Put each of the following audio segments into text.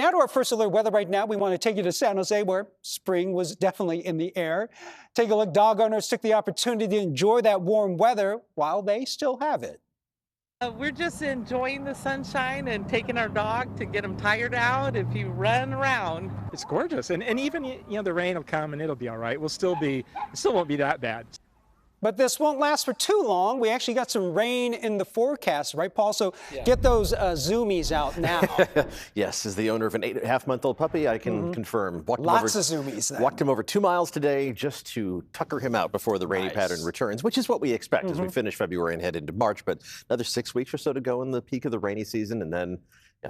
Now to our first alert weather right now. We want to take you to San Jose, where spring was definitely in the air. Take a look. Dog owners took the opportunity to enjoy that warm weather while they still have it. We're just enjoying the sunshine and taking our dog to get him tired out if you run around. It's gorgeous, and even the rain will come and it'll be all right. It still won't be that bad. But this won't last for too long. We actually got some rain in the forecast, right, Paul? So get those zoomies out now. Yes, as the owner of an 8.5-month-old puppy, I can confirm. Lots of zoomies then. Walked him over 2 miles today just to tucker him out before the rainy pattern returns, which is what we expect as we finish February and head into March. But another 6 weeks or so to go in the peak of the rainy season, and then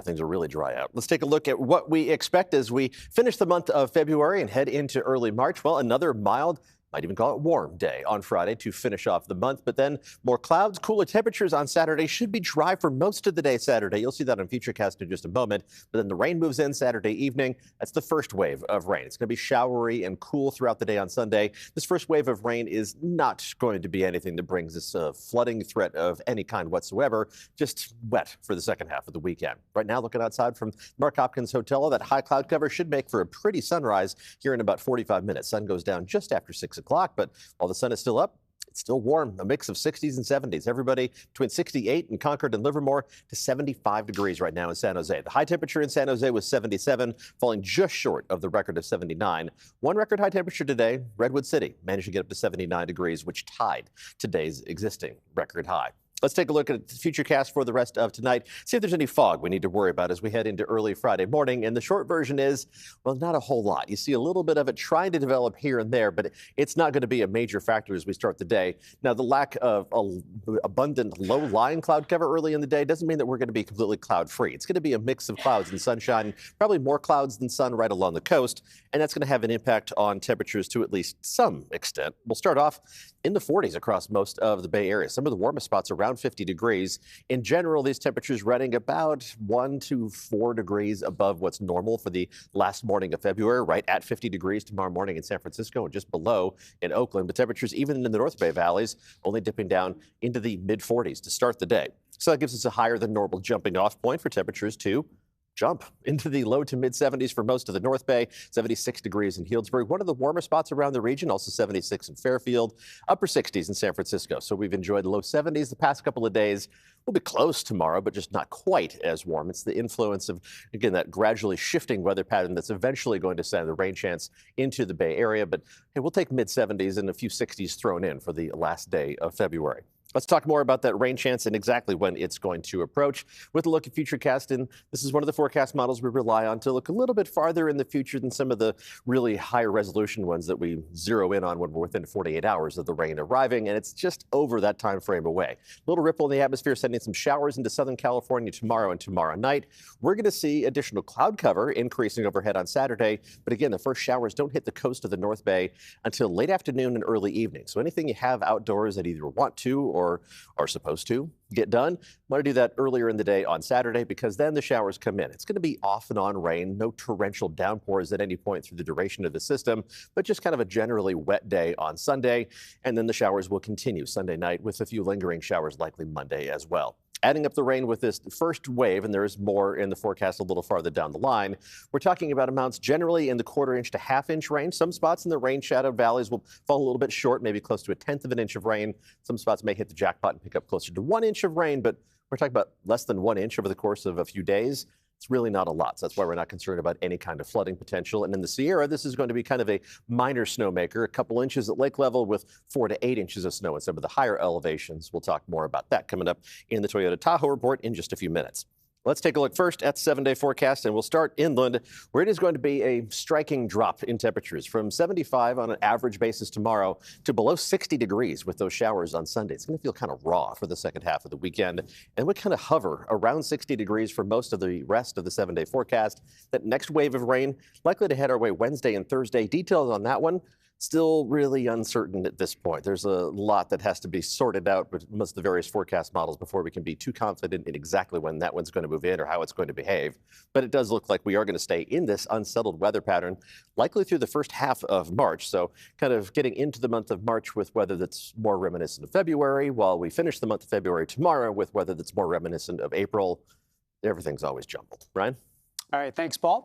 things will really dry out. Let's take a look at what we expect as we finish the month of February and head into early March. Well, another mild, might even call it warm day on Friday to finish off the month, but then more clouds, cooler temperatures on Saturday. Should be dry for most of the day Saturday. You'll see that on Futurecast in just a moment, but then the rain moves in Saturday evening. That's the first wave of rain. It's going to be showery and cool throughout the day on Sunday. This first wave of rain is not going to be anything that brings us a flooding threat of any kind whatsoever, just wet for the second half of the weekend. Right now, looking outside from Mark Hopkins Hotel, that high cloud cover should make for a pretty sunrise here in about 45 minutes. Sun goes down just after 6 o'clock, but while the sun is still up, it's still warm, a mix of 60s and 70s. Everybody between 68 in Concord and Livermore to 75 degrees right now in San Jose. The high temperature in San Jose was 77, falling just short of the record of 79. One record high temperature today, Redwood City, managed to get up to 79 degrees, which tied today's existing record high. Let's take a look at the Futurecast for the rest of tonight. See if there's any fog we need to worry about as we head into early Friday morning. And the short version is, well, not a whole lot. You see a little bit of it trying to develop here and there, but it's not going to be a major factor as we start the day. Now, the lack of abundant low-lying cloud cover early in the day doesn't mean that we're going to be completely cloud-free. It's going to be a mix of clouds and sunshine, probably more clouds than sun right along the coast, and that's going to have an impact on temperatures to at least some extent. We'll start off in the 40s across most of the Bay Area. Some of the warmest spots around 50 degrees. In general, these temperatures running about 1 to 4 degrees above what's normal for the last morning of February, right at 50 degrees tomorrow morning in San Francisco and just below in Oakland. But temperatures even in the North Bay valleys only dipping down into the mid 40s to start the day. So that gives us a higher than normal jumping off point for temperatures to jump into the low to mid 70s for most of the North Bay, 76 degrees in Healdsburg, one of the warmer spots around the region, also 76 in Fairfield, upper 60s in San Francisco. So we've enjoyed low 70s the past couple of days. We'll be close tomorrow, but just not quite as warm. It's the influence of, again, that gradually shifting weather pattern that's eventually going to send the rain chance into the Bay Area. But hey, we'll take mid 70s and a few 60s thrown in for the last day of February. Let's talk more about that rain chance and exactly when it's going to approach with a look at Futurecast. And this is one of the forecast models we rely on to look a little bit farther in the future than some of the really higher resolution ones that we zero in on when we're within 48 hours of the rain arriving. And it's just over that time frame away. Little ripple in the atmosphere sending some showers into Southern California tomorrow and tomorrow night. We're going to see additional cloud cover increasing overhead on Saturday. But again, the first showers don't hit the coast of the North Bay until late afternoon and early evening. So anything you have outdoors that either want to or are supposed to get done, want to do that earlier in the day on Saturday because then the showers come in. It's going to be off and on rain, no torrential downpours at any point through the duration of the system, but just kind of a generally wet day on Sunday. And then the showers will continue Sunday night with a few lingering showers likely Monday as well. Adding up the rain with this first wave, and there is more in the forecast a little farther down the line, we're talking about amounts generally in the quarter-inch to half-inch range. Some spots in the rain-shadowed valleys will fall a little bit short, maybe close to 1/10 of an inch of rain. Some spots may hit the jackpot and pick up closer to 1 inch of rain, but we're talking about less than 1 inch over the course of a few days. It's really not a lot. So that's why we're not concerned about any kind of flooding potential. And in the Sierra, this is going to be kind of a minor snowmaker, a couple inches at lake level with 4 to 8 inches of snow in some of the higher elevations. We'll talk more about that coming up in the Toyota Tahoe report in just a few minutes. Let's take a look first at the 7-day forecast, and we'll start inland, where it is going to be a striking drop in temperatures from 75 on an average basis tomorrow to below 60 degrees with those showers on Sunday. It's going to feel kind of raw for the second half of the weekend, and we kind of hover around 60 degrees for most of the rest of the 7-day forecast. That next wave of rain likely to head our way Wednesday and Thursday. Details on that one still really uncertain at this point. There's a lot that has to be sorted out with most of the various forecast models before we can be too confident in exactly when that one's going to move in or how it's going to behave. But it does look like we are going to stay in this unsettled weather pattern, likely through the first half of March. So kind of getting into the month of March with weather that's more reminiscent of February, while we finish the month of February tomorrow with weather that's more reminiscent of April. Everything's always jumbled, right? All right, thanks, Paul.